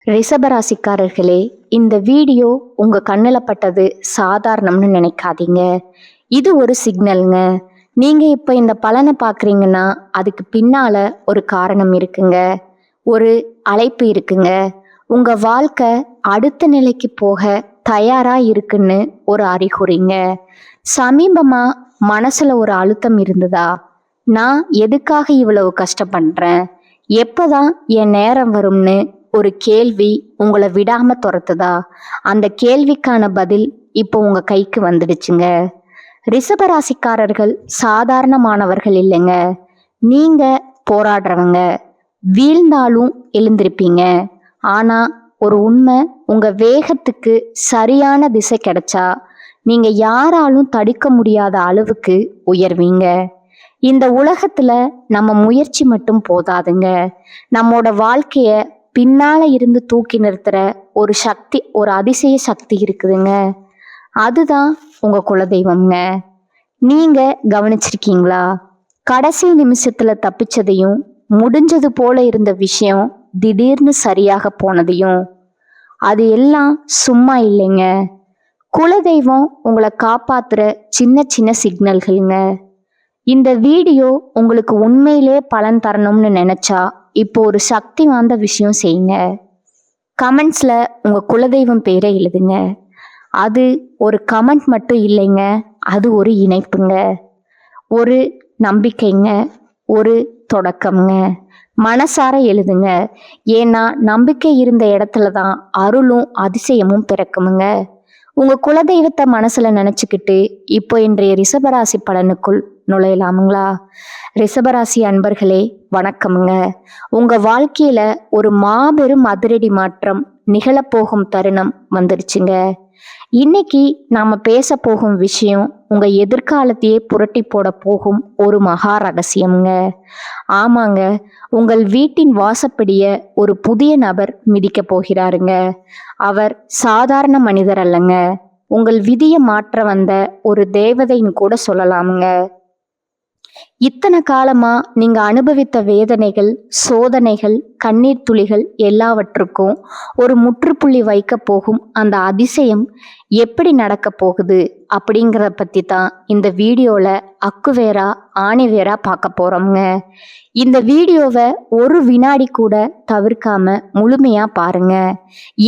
ரிஷபராசிக்காரர்களே, இந்த வீடியோ உங்க கண்ணுல பட்டது சாதாரணம்னு நினைக்காதீங்க. இது ஒரு சிக்னலுங்க. நீங்க இப்ப இந்த பலனை பார்க்குறீங்கன்னா அதுக்கு பின்னால ஒரு காரணம் இருக்குங்க. ஒரு அழைப்பு இருக்குங்க. உங்க வாழ்க்கை அடுத்த நிலைக்கு போக தயாரா இருக்குன்னு ஒரு அறிகுறிங்க. சமீபமா மனசுல ஒரு அழுத்தம் இருந்ததா? நான் எதுக்காக இவ்வளவு கஷ்டப்படுறேன்? எப்பதான் என் நேரம் வரும்னு ஒரு கேள்வி உங்களை விடாம துரத்துதா? அந்த கேள்விக்கான பதில் இப்போ உங்க கைக்கு வந்துடுச்சுங்க. ரிஷபராசிக்காரர்கள் சாதாரணமானவர்கள் இல்லைங்க. நீங்க போராடுறவங்க. வீழ்ந்தாலும் எழுந்திருப்பீங்க. ஆனா ஒரு உண்மை, உங்க வேகத்துக்கு சரியான திசை கிடைச்சா நீங்க யாராலும் தடுக்க முடியாத அளவுக்கு உயர்வீங்க. இந்த உலகத்துல நம்ம முயற்சி மட்டும் போதாதுங்க. நம்மோட வாழ்க்கைய பின்னால இருந்து தூக்கி நிறுத்துற ஒரு சக்தி, ஒரு அதிசய சக்தி இருக்குதுங்க. அதுதான் உங்க குலதெய்வம்ங்க. நீங்க கவனிச்சிருக்கீங்களா? கடைசி நிமிஷத்துல தப்பிச்சதையும், முடிஞ்சது போல இருந்த விஷயம் திடீர்னு சரியாக போனதையும். அது எல்லாம் சும்மா இல்லைங்க. குலதெய்வம் உங்களை காப்பாத்துற சின்ன சின்ன சிக்னல்கள்ங்க. இந்த வீடியோ உங்களுக்கு உண்மையிலே பலன் தரணும்னு நினைச்சா இப்போ ஒரு சக்தி வாய்ந்த விஷயம் செய்யுங்க. கமெண்ட்ஸ்ல உங்க குலதெய்வம் பேரை எழுதுங்க. அது ஒரு கமெண்ட் மட்டும் இல்லைங்க, அது ஒரு இணைப்புங்க, ஒரு நம்பிக்கைங்க, ஒரு தொடக்கம்ங்க. மனசார எழுதுங்க. ஏன்னா நம்பிக்கை இருந்த இடத்துல தான் அருளும் அதிசயமும் பிறக்குமுங்க. உங்க குலதெய்வத்தை மனசுல நினைச்சுக்கிட்டு இப்போ இன்றைய ரிஷபராசி பலனுக்குள் நுழையலாமுங்களா? ரிஷபராசி அன்பர்களே, வணக்கமுங்க. உங்க வாழ்க்கையில ஒரு மாபெரும் அதிரடி மாற்றம் நிகழப்போகும் தருணம் வந்துருச்சுங்க. இன்னைக்கு நாம பேச போகும் விஷயம் உங்க எதிர்காலத்தையே புரட்டி போட போகும் ஒரு மகா ரகசியம்ங்க. ஆமாங்க, உங்கள் வீட்டின் வாசப்படிய ஒரு புதிய நபர் மிதிக்க போகிறாருங்க. அவர் சாதாரண மனிதர் அல்லங்க. உங்கள் விதியை மாற்ற வந்த ஒரு தேவதைன்னு கூட சொல்லலாமுங்க. இத்தனை காலமா நீங்க அனுபவித்த வேதனைகள், சோதனைகள், கண்ணீர் துளிகள் எல்லாவற்றுக்கும் ஒரு முற்றுப்புள்ளி வைக்க போகும் அந்த அதிசயம் எப்படி நடக்க போகுது அப்படிங்கிறத பத்தி தான் இந்த வீடியோல அக்குவேரா ஆணிவேரா பார்க்க போறோம்ங்க. இந்த வீடியோவை ஒரு வினாடி கூட தவிர்க்காம முழுமையா பாருங்க.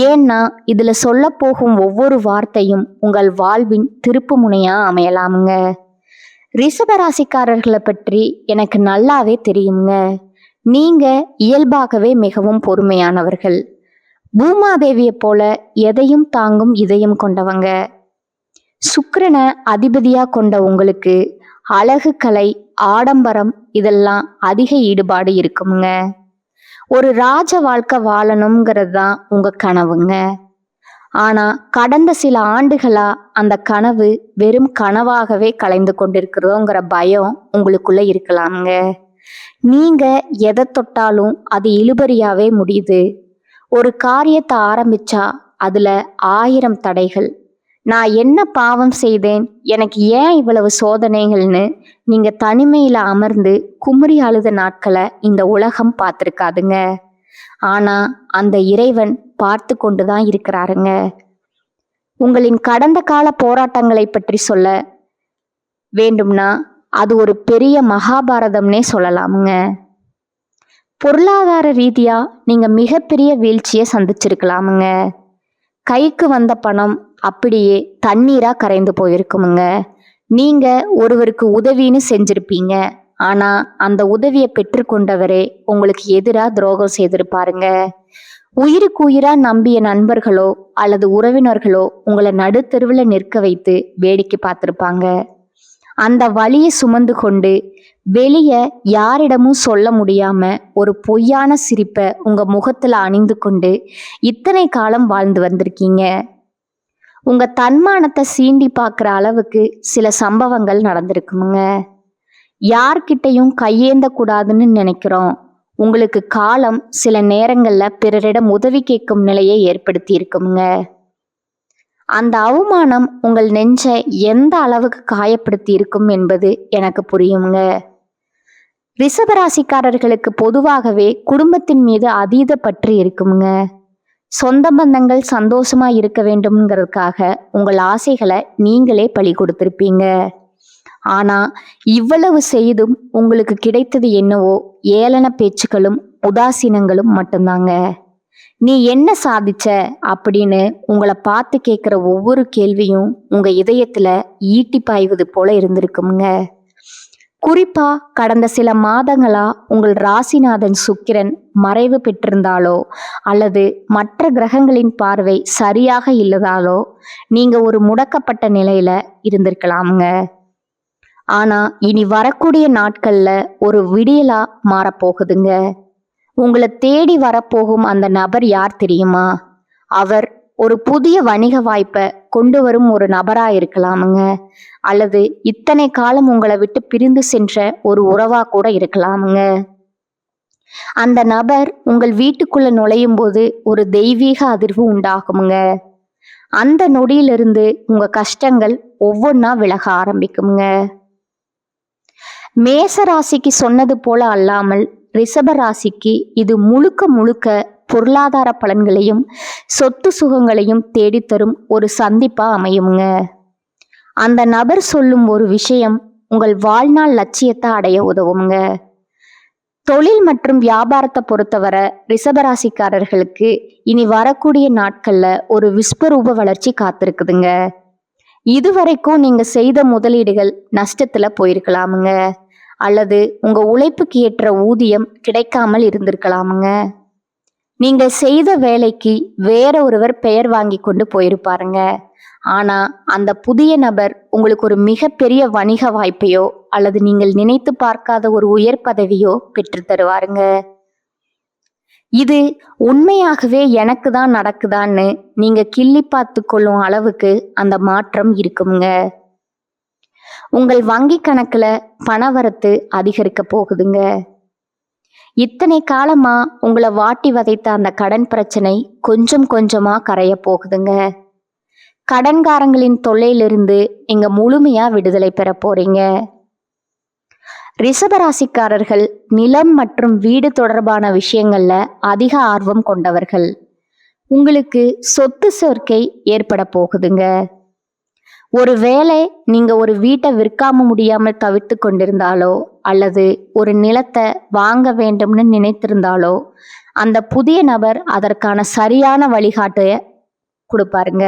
ஏன்னா இதுல சொல்ல போகும் ஒவ்வொரு வார்த்தையும் உங்கள் வாழ்வின் திருப்பு முனையா அமையலாமுங்க. ரிஷபராசிக்காரர்களை பற்றி எனக்கு நல்லாவே தெரியுங்க. நீங்க இயல்பாகவே மிகவும் பொறுமையானவர்கள். பூமாதேவியை போல எதையும் தாங்கும் இதயம் கொண்டவங்க. சுக்கிரனை அதிபதியா கொண்ட உங்களுக்கு அழகு, கலை, ஆடம்பரம் இதெல்லாம் அதிக ஈடுபாடு இருக்குங்க. ஒரு ராஜ வாழ்க்கை வாழணுங்கிறது தான் உங்க கனவுங்க. ஆனா கடந்த சில ஆண்டுகளா அந்த கனவு வெறும் கனவாகவே கலைந்து கொண்டிருக்கிறோங்கிற பயம் உங்களுக்குள்ள இருக்கலாமுங்க. நீங்க எதை தொட்டாலும் அது இழுபறியாவே முடியுது. ஒரு காரியத்தை ஆரம்பிச்சா அதுல 1000 தடைகள். நான் என்ன பாவம் செய்தேன், எனக்கு ஏன் இவ்வளவு சோதனைகள்னு நீங்க தனிமையில அமர்ந்து குமுறி அழுத நாட்களை இந்த உலகம் பார்த்துருக்காதுங்க. ஆனா அந்த இறைவன் பார்த்து கொண்டுதான் இருக்கிறாருங்க. உங்களின் கடந்த கால போராட்டங்களை பற்றி சொல்ல வேண்டும்னா அது ஒரு பெரிய மகாபாரதம்னே சொல்லலாமுங்க. பொருளாதார ரீதியா நீங்க மிகப்பெரிய வீழ்ச்சியை சந்திச்சிருக்கலாமுங்க. கைக்கு வந்த பணம் அப்படியே தண்ணீரா கரைந்து போயிருக்குமுங்க. நீங்க ஒருவருக்கு உதவின்னு செஞ்சிருப்பீங்க. ஆனா அந்த உதவியை பெற்றுக்கொண்டவரே உங்களுக்கு எதிரா துரோகம் செய்திருப்பாருங்க. உயிருக்கு உயிரா நம்பிய நண்பர்களோ அல்லது உறவினர்களோ உங்களை நடுத்தெருவில் நிற்க வைத்து வேடிக்கை பார்த்திருப்பாங்க. அந்த வலியை சுமந்து கொண்டு வெளியே யாரிடமும் சொல்ல முடியாம ஒரு பொய்யான சிரிப்பை உங்க முகத்துல அணிந்து கொண்டு இத்தனை காலம் வாழ்ந்து வந்திருக்கீங்க. உங்க தன்மானத்தை சீண்டி பார்க்குற அளவுக்கு சில சம்பவங்கள் நடந்திருக்குமுங்க. யார்கிட்டையும் கையேந்த கூடாதுன்னு நினைக்கிறோம். உங்களுக்கு காலம் சில நேரங்கள்ல பிறரிடம் உதவி கேட்கும் நிலையை ஏற்படுத்தி இருக்குமுங்க. அந்த அவமானம் உங்கள் நெஞ்சை எந்த அளவுக்கு காயப்படுத்தி இருக்கும் என்பது எனக்கு புரியுங்க. ரிஷபராசிக்காரர்களுக்கு பொதுவாகவே குடும்பத்தின் மீது அதீத பற்று இருக்குமுங்க. சொந்த பந்தங்கள் சந்தோஷமா இருக்க வேண்டும்ங்கிறதுக்காக உங்கள் ஆசைகளை நீங்களே பலி கொடுத்திருப்பீங்க. ஆனா இவ்வளவு செய்தும் உங்களுக்கு கிடைத்தது என்னவோ ஏளன பேச்சுக்களும் உதாசீனங்களும் மட்டும்தாங்க. நீ என்ன சாதிச்ச அப்படின்னு உங்களை பார்த்து கேட்குற ஒவ்வொரு கேள்வியும் உங்க இதயத்துல ஈட்டி பாய்வது போல இருந்திருக்குங்க. குறிப்பா கடந்த சில மாதங்களா உங்கள் ராசிநாதன் சுக்கிரன் மறைவு பெற்றிருந்தாலோ அல்லது மற்ற கிரகங்களின் பார்வை சரியாக இல்லதாலோ நீங்க ஒரு முடக்கப்பட்ட நிலையில இருந்திருக்கலாமுங்க. ஆனா இனி வரக்கூடிய நாட்கள்ல ஒரு விடியலா மாறப்போகுதுங்க. உங்களை தேடி வரப்போகும் அந்த நபர் யார் தெரியுமா? அவர் ஒரு புதிய வணிக வாய்ப்பை கொண்டு வரும் ஒரு நபரா இருக்கலாமுங்க. அல்லது இத்தனை காலம் உங்களை விட்டு பிரிந்து சென்ற ஒரு உறவா கூட இருக்கலாமுங்க. அந்த நபர் உங்கள் வீட்டுக்குள்ள நுழையும் போது ஒரு தெய்வீக அதிர்வு உண்டாகுமுங்க. அந்த நொடியிலிருந்து உங்க கஷ்டங்கள் ஒவ்வொன்றா விலக ஆரம்பிக்குங்க. மேச ராசிக்கு சொன்னது போல அல்லாமல் ரிஷப ராசிக்கு இது முழுக்க முழுக்க பொருளாதார பலன்களையும் சொத்து சுகங்களையும் தேடித்தரும் ஒரு சந்திப்பா அமையுங்க. அந்த நபர் சொல்லும் ஒரு விஷயம் உங்கள் வாழ்நாள் லட்சியத்தை அடைய உதவுங்க. தொழில் மற்றும் வியாபாரத்தை பொறுத்தவரை ரிஷபராசிக்காரர்களுக்கு இனி வரக்கூடிய நாட்கள்ல ஒரு விஸ்வரூப வளர்ச்சி காத்திருக்குதுங்க. இதுவரைக்கும் நீங்க செய்த முதலீடுகள் நஷ்டத்துல போயிருக்கலாமுங்க. அல்லது உங்க உழைப்புக்கு ஏற்ற ஊதியம் கிடைக்காமல் இருந்திருக்கலாமுங்க. நீங்க செய்த வேலைக்கு வேற ஒருவர் பெயர் வாங்கி கொண்டு போயிருப்பாருங்க. ஆனா அந்த புதிய நபர் உங்களுக்கு ஒரு மிகப்பெரிய வணிக வாய்ப்பையோ அல்லது நீங்கள் நினைத்து பார்க்காத ஒரு உயர் பதவியோ பெற்று தருவாருங்க. இது உண்மையாகவே எனக்கு தான் நடக்குதான்னு நீங்க கிள்ளி பார்த்து கொள்ளும் அளவுக்கு அந்த மாற்றம் இருக்குங்க. உங்கள் வங்கி கணக்குல பணவரத்து அதிகரிக்க போகுதுங்க. இத்தனை காலமா உங்களை வாட்டி வதைத்த அந்த கடன் பிரச்சனை கொஞ்சம் கொஞ்சமா கரைய போகுதுங்க. கடன்காரங்களின் தொல்லையிலிருந்து நீங்க முழுமையா விடுதலை பெற போறீங்க. ரிஷபராசிக்காரர்கள் நிலம் மற்றும் வீடு தொடர்பான விஷயங்கள்ல அதிக ஆர்வம் கொண்டவர்கள். உங்களுக்கு சொத்து சேர்க்கை ஏற்பட போகுதுங்க. ஒருவேளை நீங்க ஒரு வீட்டை விற்காம முடியாமல் தவிர்த்து கொண்டிருந்தாலோ அல்லது ஒரு நிலத்தை வாங்க வேண்டும்னு நினைத்திருந்தாலோ அந்த புதிய நபர் அதற்கான சரியான வழிகாட்டைய கொடுப்பாருங்க.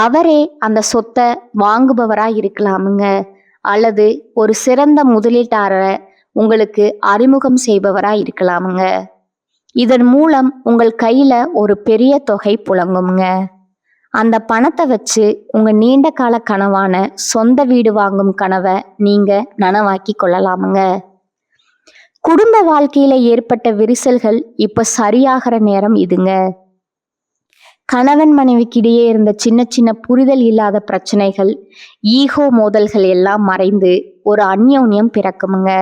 அவரே அந்த சொத்தை வாங்குபவரா இருக்கலாமுங்க. அல்லது ஒரு சிறந்த முதலீட்டாளரை உங்களுக்கு அறிமுகம் செய்பவரா இருக்கலாமுங்க. இதன் மூலம் உங்கள் கையில ஒரு பெரிய தொகை புழங்குங்க. அந்த பணத்தை வச்சு உங்க நீண்ட கால கனவான சொந்த வீடு வாங்கும் கனவை நீங்க நனவாக்கி கொள்ளலாமுங்க. குடும்ப வாழ்க்கையில ஏற்பட்ட விரிசல்கள் இப்ப சரியாகிற நேரம் இதுங்க. கணவன் மனைவிக்கிடையே இருந்த சின்ன சின்ன புரிதல் இல்லாத பிரச்சனைகள், ஈகோ மோதல்கள் எல்லாம் மறைந்து ஒரு அந்யோன்யம் பிறக்குமுங்க.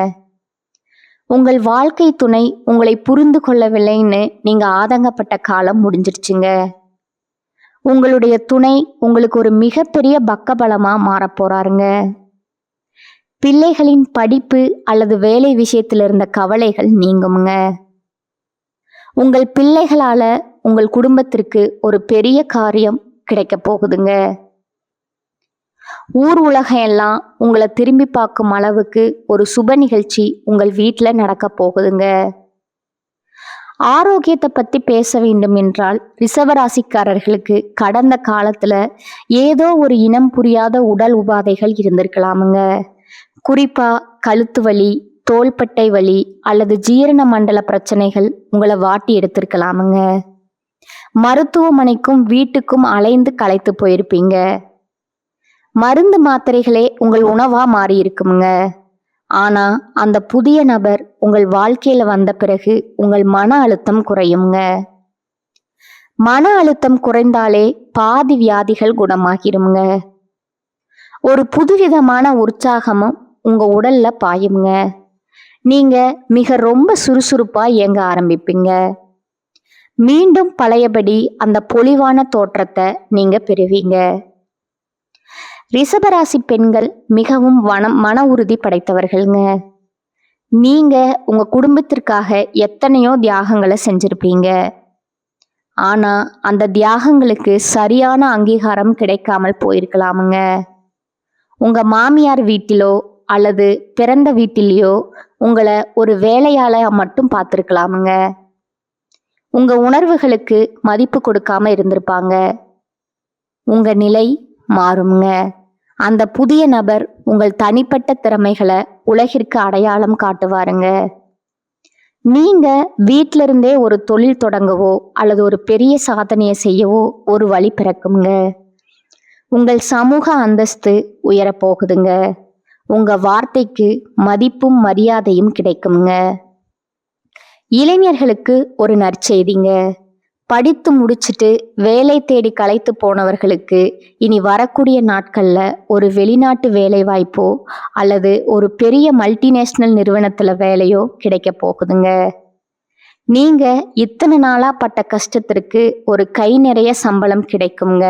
உங்கள் வாழ்க்கை துணை உங்களை புரிந்து கொள்ளவில்லைன்னு நீங்க ஆதங்கப்பட்ட காலம் முடிஞ்சிருச்சுங்க. உங்களுடைய துணை உங்களுக்கு ஒரு மிகப்பெரிய பக்கபலமா மாறப்போறாருங்க. பிள்ளைகளின் படிப்பு அல்லது வேலை விஷயத்துல இருந்த கவலைகள் நீங்குமுங்க. உங்கள் பிள்ளைகளால உங்கள் குடும்பத்திற்கு ஒரு பெரிய காரியம் கிடைக்க போகுதுங்க. ஊர் உலகம் எல்லாம் உங்களை திரும்பி பார்க்கும் அளவுக்கு ஒரு சுப நிகழ்ச்சி உங்கள் வீட்டில் நடக்க போகுதுங்க. ஆரோக்கியத்தை பற்றி பேச வேண்டும் என்றால் ரிஷபராசிக்காரர்களுக்கு கடந்த காலத்துல ஏதோ ஒரு இனம் புரியாத உடல் உபாதைகள் இருந்திருக்கலாமுங்க. குறிப்பா கழுத்து வலி, தோள்பட்டை வலி அல்லது ஜீரண மண்டல பிரச்சனைகள் உங்களை வாட்டி எடுத்திருக்கலாமுங்க. மருத்துவமனைக்கும் வீட்டுக்கும் அலைந்து களைத்து போயிருப்பீங்க. மருந்து மாத்திரைகளே உங்கள் உணவா மாறி இருக்குமுங்க. ஆனா அந்த புதிய நபர் உங்கள் வாழ்க்கையில வந்த பிறகு உங்கள் மன அழுத்தம் குறையுங்க. மன அழுத்தம் குறைந்தாலே பாதி வியாதிகள் குணமாகிருமுங்க. ஒரு புதுவிதமான உற்சாகமும் உங்க உடல்ல பாயுங்க. நீங்க ரொம்ப சுறுசுறுப்பா இயங்க ஆரம்பிப்பீங்க. மீண்டும் பழையபடி அந்த பொலிவான தோற்றத்தை நீங்க பெறுவீங்க. ரிஷபராசி பெண்கள் மிகவும் மன உறுதி படைத்தவர்கள்ங்க. நீங்க உங்க குடும்பத்திற்காக எத்தனையோ தியாகங்களை செஞ்சிருப்பீங்க. ஆனா அந்த தியாகங்களுக்கு சரியான அங்கீகாரம் கிடைக்காமல் போயிருக்கலாமுங்க. உங்க மாமியார் வீட்டிலோ அல்லது பிறந்த வீட்டிலேயோ உங்களை ஒரு வேலையாளா மட்டும் பார்த்துருக்கலாமுங்க. உங்க உணர்வுகளுக்கு மதிப்பு கொடுக்காம இருந்திருப்பாங்க. உங்க நிலை மாறுங்க. அந்த புதிய நபர் உங்கள் தனிப்பட்ட திறமைகளை உலகிற்கு அடையாளம் காட்டுவாருங்க. நீங்க வீட்டில இருந்தே ஒரு தொழில் தொடங்கவோ அல்லது ஒரு பெரிய சாதனையை செய்யவோ ஒரு வழி பிறக்குங்க. உங்கள் சமூக அந்தஸ்து உயரப்போகுதுங்க. உங்க வார்த்தைக்கு மதிப்பும் மரியாதையும் கிடைக்குங்க. இளைஞர்களுக்கு ஒரு நற்செய்திங்க. படித்து முடிச்சுட்டு வேலை தேடி களைத்து போனவர்களுக்கு இனி வரக்கூடிய நாட்கள்ல ஒரு வெளிநாட்டு வேலை வாய்ப்போ அல்லது ஒரு பெரிய மல்டிநேஷனல் நிறுவனத்துல வேலையோ கிடைக்க போகுதுங்க. நீங்க இத்தனை நாளா பட்ட கஷ்டத்திற்கு ஒரு கை நிறைய சம்பளம் கிடைக்குங்க.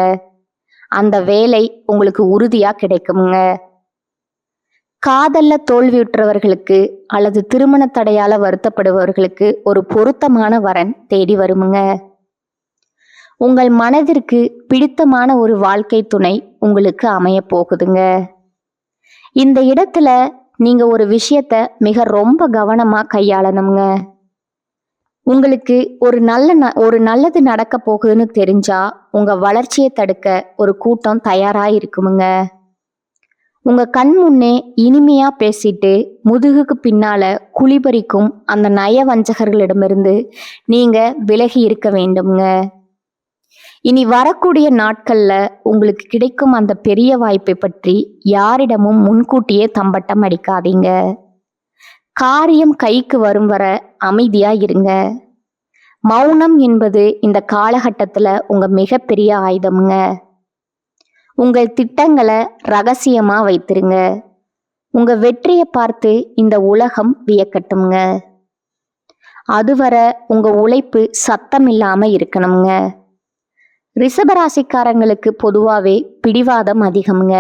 அந்த வேலை உங்களுக்கு உறுதியா கிடைக்குங்க. காதல்ல தோல்வியுற்றவர்களுக்கு அல்லது திருமண தடையால வருத்தப்படுபவர்களுக்கு ஒரு பொருத்தமான வரன் தேடி வருமுங்க. உங்கள் மனதிற்கு பிடித்தமான ஒரு வாழ்க்கை துணை உங்களுக்கு அமைய போகுதுங்க. இந்த இடத்துல நீங்க ஒரு விஷயத்த மிக ரொம்ப கவனமா கையாளணுங்க. உங்களுக்கு ஒரு நல்லது நடக்க போகுதுன்னு தெரிஞ்சா உங்க வளர்ச்சியை தடுக்க ஒரு கூட்டம் தயாரா இருக்குமுங்க. உங்க கண் முன்னே இனிமையா பேசிட்டு முதுகுக்கு பின்னால குழிபறிக்கும் அந்த நயவஞ்சகர்களிடமிருந்து நீங்க விலகி இருக்க வேண்டும்ங்க. இனி வரக்கூடிய நாட்கள்ல உங்களுக்கு கிடைக்கும் அந்த பெரிய வாய்ப்பை பற்றி யாரிடமும் முன்கூட்டியே தம்பட்டம் அடிக்காதீங்க. காரியம் கைக்கு வரும் வர அமைதியா இருங்க. மௌனம் என்பது இந்த காலகட்டத்துல உங்க மிகப்பெரிய ஆயுதம்ங்க. உங்கள் திட்டங்களை ரகசியமா வைத்திருங்க. உங்க வெற்றியை பார்த்து இந்த உலகம் வியக்கட்டும்ங்க. அதுவரை உங்க உழைப்பு சத்தம் இல்லாம இருக்கணுங்க. ரிஷபராசிக்காரங்களுக்கு பொதுவாகவே பிடிவாதம் அதிகம்ங்க.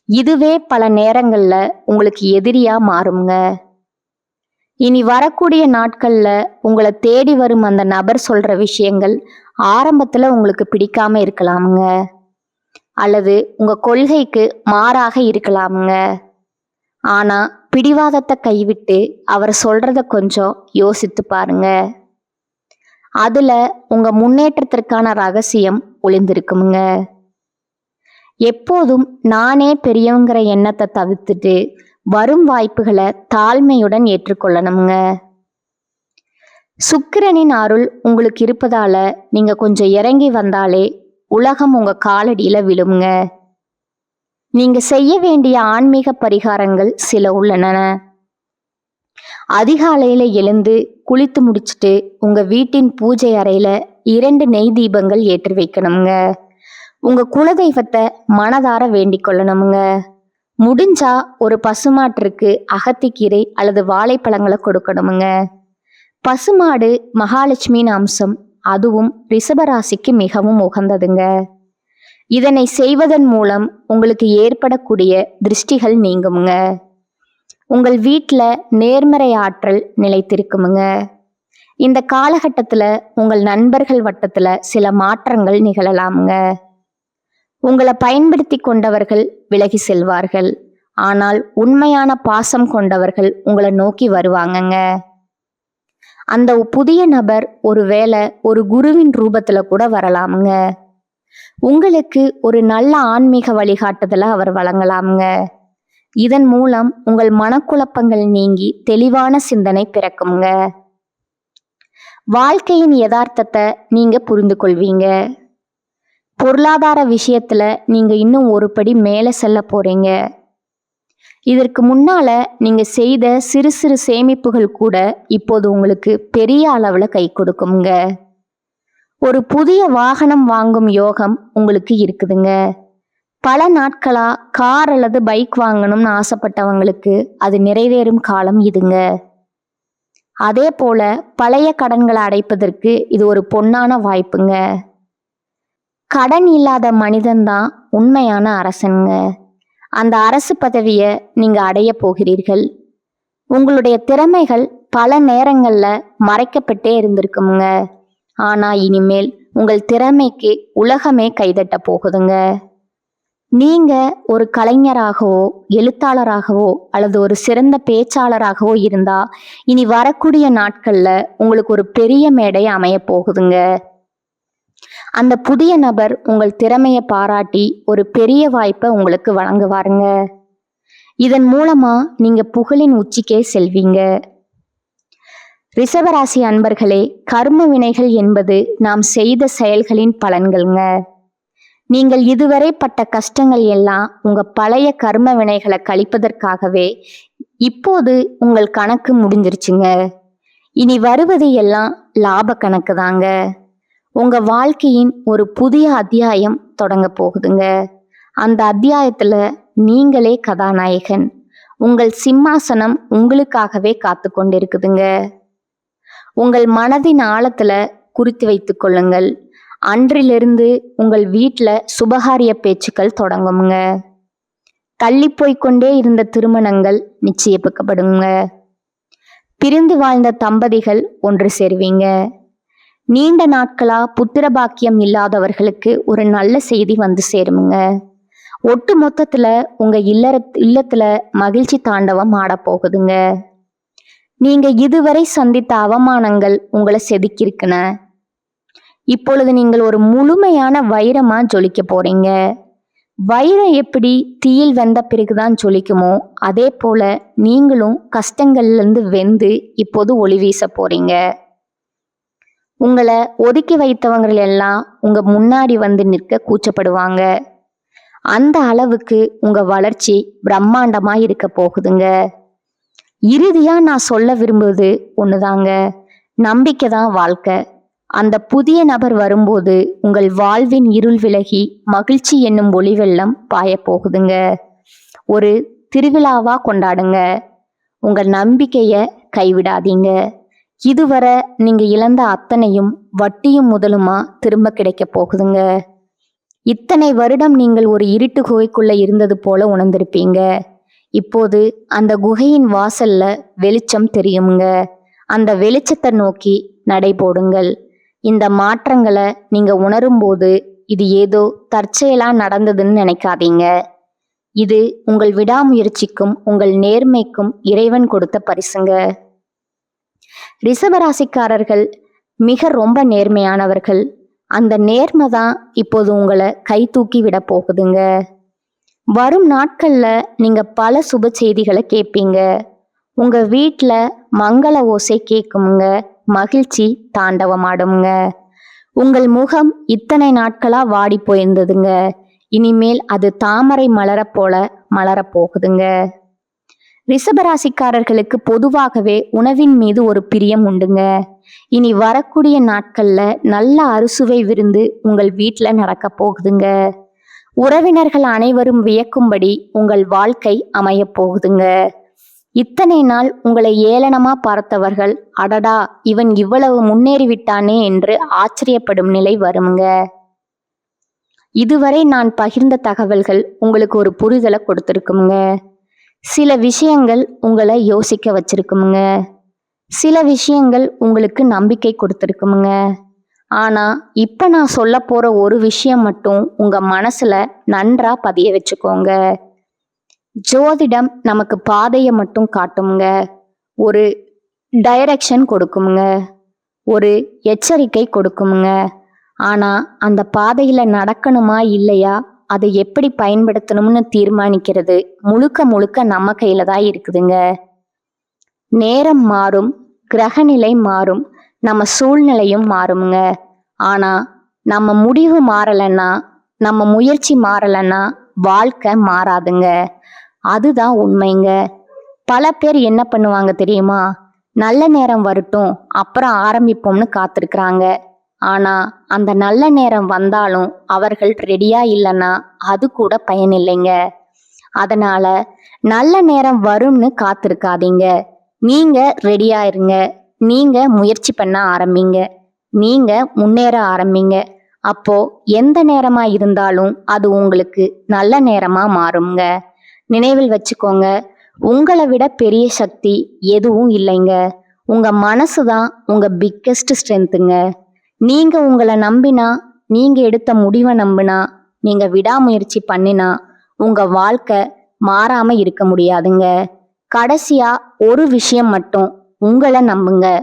இதுவே பல நேரங்கள்ல உங்களுக்கு எதிரியா மாறுங்க. இனி வரக்கூடிய நாட்கள்ல உங்களை தேடி வரும் அந்த நபர் சொல்ற விஷயங்கள் ஆரம்பத்துல உங்களுக்கு பிடிக்காம இருக்கலாமுங்க. அல்லது உங்க கொள்கைக்கு மாறாக இருக்கலாமுங்க. ஆனா பிடிவாதத்தை கைவிட்டு அவர் சொல்றத கொஞ்சம் யோசித்து பாருங்க. அதுல உங்க முன்னேற்றத்திற்கான ரகசியம் ஒளிந்திருக்குமுங்க. எப்போதும் நானே பெரியவங்கிற எண்ணத்தை தவிர்த்துட்டு வரும் வாய்ப்புகளை தாழ்மையுடன் ஏற்றுக்கொள்ளணுங்க. சுக்கிரனின் அருள் உங்களுக்கு இருப்பதால நீங்க கொஞ்சம் இறங்கி வந்தாலே உலகம் உங்க காலடியில விழுங்க. நீங்க செய்ய வேண்டிய ஆன்மீக பரிகாரங்கள் சில உள்ளன. அதிகாலையில எழுந்து குளித்து முடிச்சுட்டு உங்க வீட்டின் பூஜை அறையில 2 நெய் தீபங்கள் ஏற்றி வைக்கணுங்க. உங்க குலதெய்வத்தை மனதார வேண்டிக் கொள்ளணுங்க. முடிஞ்சா ஒரு பசுமாட்டிற்கு அகத்திக்கீரை அல்லது வாழைப்பழங்களை கொடுக்கணுங்க. பசுமாடு மகாலட்சுமியின் அம்சம். அதுவும் ரிஷபராசிக்கு மிகவும் உகந்ததுங்க. இதனை செய்வதன் மூலம் உங்களுக்கு ஏற்படக்கூடிய திருஷ்டிகள் நீங்குமுங்க. உங்கள் வீட்டில் நேர்மறை ஆற்றல் நிலைத்திருக்குமுங்க. இந்த காலகட்டத்தில் உங்கள் நண்பர்கள் வட்டத்தில் சில மாற்றங்கள் நிகழலாமுங்க. உங்களை பயன்படுத்தி கொண்டவர்கள் விலகி செல்வார்கள். ஆனால் உண்மையான பாசம் கொண்டவர்கள் உங்களை நோக்கி வருவாங்கங்க. அந்த புதிய நபர் ஒருவேளை ஒரு குருவின் ரூபத்துல கூட வரலாமுங்க. உங்களுக்கு ஒரு நல்ல ஆன்மீக வழிகாட்டுதலை அவர் வழங்கலாமுங்க. இதன் மூலம் உங்கள் மனக்குழப்பங்கள் நீங்கி தெளிவான சிந்தனை பிறக்குங்க. வாழ்க்கையின் யதார்த்தத்தை நீங்க புரிந்து கொள்வீங்க. பொருளாதார விஷயத்துல நீங்க இன்னும் ஒரு படி மேலே செல்ல போறீங்க. இதற்கு முன்னால நீங்க செய்த சிறு சிறு சேமிப்புகள் கூட இப்போது உங்களுக்கு பெரிய அளவுல கை கொடுக்குங்க. ஒரு புதிய வாகனம் வாங்கும் யோகம் உங்களுக்கு இருக்குதுங்க. பல நாட்களா கார் அல்லது பைக் வாங்கணும்னு ஆசைப்பட்டவங்களுக்கு அது நிறைவேறும் காலம் இதுங்க. அதே போல பழைய கடன்களை அடைப்பதற்கு இது ஒரு பொன்னான வாய்ப்புங்க. கடன் இல்லாத மனிதன்தான் உண்மையான அரசனுங்க. அந்த அரசு பதவியை நீங்க அடைய போகிறீர்கள். உங்களுடைய திறமைகள் பல நேரங்கள்ல மறைக்கப்பட்டே இருந்திருக்குங்க. ஆனா இனிமேல் உங்கள் திறமைக்கு உலகமே கைதட்ட போகுதுங்க. நீங்க ஒரு கலைஞராகவோ எழுத்தாளராகவோ அல்லது ஒரு சிறந்த பேச்சாளராகவோ இருந்தா இனி வரக்கூடிய நாட்கள்ல உங்களுக்கு ஒரு பெரிய மேடை அமைய போகுதுங்க. அந்த புதிய நபர் உங்கள் திறமையை பாராட்டி ஒரு பெரிய வாய்ப்பை உங்களுக்கு வழங்குவாருங்க. இதன் மூலமா நீங்க புகழின் உச்சிக்கே செல்வீங்க. ரிஷபராசி அன்பர்களே, கர்ம வினைகள் என்பது நாம் செய்த செயல்களின் பலன்கள்ங்க. நீங்கள் இதுவரை பட்ட கஷ்டங்கள் எல்லாம் உங்க பழைய கர்ம வினைகளை கழிப்பதற்காகவே இப்போது உங்கள் கணக்கு முடிஞ்சிருச்சுங்க. இனி வருவது எல்லாம் லாப கணக்கு தாங்க. உங்க வாழ்க்கையின் ஒரு புதிய அத்தியாயம் தொடங்க போகுதுங்க. அந்த அத்தியாயத்துல நீங்களே கதாநாயகன். உங்கள் சிம்மாசனம் உங்களுக்காகவே காத்து கொண்டிருக்குதுங்க. உங்கள் மனதின் ஆழத்துல குறித்து வைத்துக் கொள்ளுங்கள். அன்றிலிருந்து உங்கள் வீட்டுல சுபகாரிய பேச்சுக்கள் தொடங்குங்க. தள்ளி போய்கொண்டே இருந்த திருமணங்கள் நிச்சயிக்கப்படுங்க. பிரிந்து வாழ்ந்த தம்பதிகள் ஒன்று சேருவீங்க. நீண்ட நாட்களா புத்திர பாக்கியம் இல்லாதவர்களுக்கு ஒரு நல்ல செய்தி வந்து சேருங்க. ஒட்டு மொத்தத்துல உங்க இல்லத்துல மகிழ்ச்சி தாண்டவம் ஆட போகுதுங்க. நீங்க இதுவரை சந்தித்த அவமானங்கள் உங்களை செதுக்கியிருக்குன. இப்பொழுது நீங்கள் ஒரு முழுமையான வைரமா ஜொலிக்க போறீங்க. வைரம் எப்படி தீயில் வெந்த பிறகுதான் ஜொலிக்குமோ அதே போல நீங்களும் கஷ்டங்கள்ல இருந்து வெந்து இப்போது ஒளி வீச போறீங்க. உங்களை ஒதுக்கி வைத்தவங்கள் எல்லாம் உங்க முன்னாடி வந்து நிற்க கூச்சப்படுவாங்க. அந்த அளவுக்கு உங்க வளர்ச்சி பிரம்மாண்டமா இருக்க போகுதுங்க. இறுதியா நான் சொல்ல விரும்புவது ஒண்ணுதாங்க, நம்பிக்கை தான் வாழ்க்கை. அந்த புதிய நபர் வரும்போது உங்கள் வாழ்வின் இருள் விலகி மகிழ்ச்சி என்னும் ஒளி வெள்ளம் பாய போகுதுங்க. ஒரு திருவிழாவா கொண்டாடுங்க. உங்க நம்பிக்கைய கைவிடாதீங்க. இதுவரை நீங்க இழந்த அத்தனையும் வட்டியும் முதலுமா திரும்ப கிடைக்க போகுதுங்க. இத்தனை வருடம் நீங்கள் ஒரு இருட்டு குகைக்குள்ள இருந்தது போல உணர்ந்திருப்பீங்க. இப்போது அந்த குகையின் வாசல்ல வெளிச்சம் தெரியுங்க. அந்த வெளிச்சத்தை நோக்கி நடை போடுங்கள். இந்த மாற்றங்களை நீங்க உணரும் போது இது ஏதோ தற்செயலா நடந்ததுன்னு நினைக்காதீங்க. இது உங்கள் விடாமுயற்சிக்கும் உங்கள் நேர்மைக்கும் இறைவன் கொடுத்த பரிசுங்க. ரிஷபராசிக்காரர்கள் ரொம்ப நேர்மையானவர்கள். அந்த நேர்மை தான் இப்போது உங்களை கை தூக்கி விட போகுதுங்க. வரும் நாட்கள்ல நீங்க பல சுப செய்திகளை கேட்பீங்க. உங்க வீட்டுல மங்கள ஓசை கேட்குமுங்க. மகிழ்ச்சி தாண்டவமாடுங்க. உங்கள் முகம் இத்தனை நாட்களா வாடி போயிருந்ததுங்க. இனிமேல் அது தாமரை மலர போல மலர போகுதுங்க. ரிஷபராசிக்காரர்களுக்கு பொதுவாகவே உணவின் மீது ஒரு பிரியம் உண்டுங்க. இனி வரக்கூடிய நாட்கள்ல நல்ல அறுசுவை விருந்து உங்கள் வீட்டுல நடக்க போகுதுங்க. உறவினர்கள் அனைவரும் வியக்கும்படி உங்கள் வாழ்க்கை அமைய போகுதுங்க. இத்தனை நாள் உங்களை ஏளனமா பார்த்தவர்கள் அடடா இவன் இவ்வளவு முன்னேறி விட்டானே என்று ஆச்சரியப்படும் நிலை வருங்க. இதுவரை நான் பகிர்ந்த தகவல்கள் உங்களுக்கு ஒரு புரிதலை கொடுத்திருக்குங்க. சில விஷயங்கள் உங்களை யோசிக்க வச்சிருக்குமுங்க. சில விஷயங்கள் உங்களுக்கு நம்பிக்கை கொடுத்துருக்குமுங்க. ஆனா இப்ப நான் சொல்ல போற ஒரு விஷயம் மட்டும் உங்க மனசுல நன்றா பதிய வச்சுக்கோங்க. ஜோதிடம் நமக்கு பாதையை மட்டும் காட்டுமுங்க. ஒரு டைரக்ஷன் கொடுக்குமுங்க. ஒரு எச்சரிக்கை கொடுக்குமுங்க. ஆனா அந்த பாதையில நடக்கணுமா இல்லையா, அதை எப்படி பயன்படுத்தணும்னு தீர்மானிக்கிறது முழுக்க முழுக்க நம்ம கையில தான் இருக்குதுங்க. நேரம் மாறும், கிரகநிலை மாறும், நம்ம சூழ்நிலையும் மாறுங்க. ஆனா நம்ம முடிவு மாறலைன்னா, நம்ம முயற்சி மாறலைன்னா வாழ்க்கை மாறாதுங்க. அதுதான் உண்மைங்க. பல பேர் என்ன பண்ணுவாங்க தெரியுமா, நல்ல நேரம் வரட்டும் அப்புறம் ஆரம்பிப்போம்னு காத்திருக்கிறாங்க. ஆனா அந்த நல்ல நேரம் வந்தாலும் அவர்கள் ரெடியா இல்லைன்னா அது கூட பயனில்லைங்க. அதனால நல்ல நேரம் வரும்னு காத்திருக்காதீங்க. நீங்க ரெடியா இருங்க. நீங்க முயற்சி பண்ண ஆரம்பிங்க. நீங்க முன்னேற ஆரம்பிங்க. அப்போ எந்த நேரமா இருந்தாலும் அது உங்களுக்கு நல்ல நேரமா மாறுங்க. நினைவில் வச்சுக்கோங்க, உங்களை விட பெரிய சக்தி எதுவும் இல்லைங்க. உங்க மனசுதான் உங்க பிக்கெஸ்ட் ஸ்ட்ரென்த்துங்க. நீங்க உங்களை நம்பினா, நீங்க எடுத்த முடிவை நம்பினா, நீங்க விடாமுயற்சி பண்ணினா உங்க வாழ்க்கை மாறாம இருக்க முடியாதுங்க. கடைசியா ஒரு விஷயம் மட்டும், உங்களை நம்புங்க,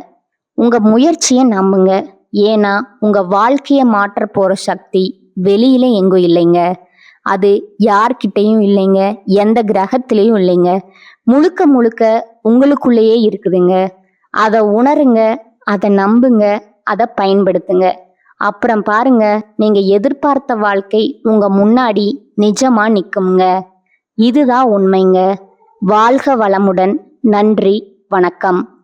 உங்க முயற்சியை நம்புங்க. ஏன்னா உங்க வாழ்க்கைய மாற்ற போற சக்தி வெளியில எங்கும் இல்லைங்க. அது யார்கிட்டயும் இல்லைங்க, எந்த கிரகத்திலையும் இல்லைங்க. முழுக்க முழுக்க உங்களுக்குள்ளேயே இருக்குதுங்க. அதை உணருங்க, அதை நம்புங்க, அதை பயன்படுத்துங்க. அப்புறம் பாருங்க, நீங்க எதிர்பார்த்த வாழ்க்கை உங்க முன்னாடி நிஜமா நிக்குங்க. இதுதான் உண்மைங்க. வாழ்க வளமுடன். நன்றி, வணக்கம்.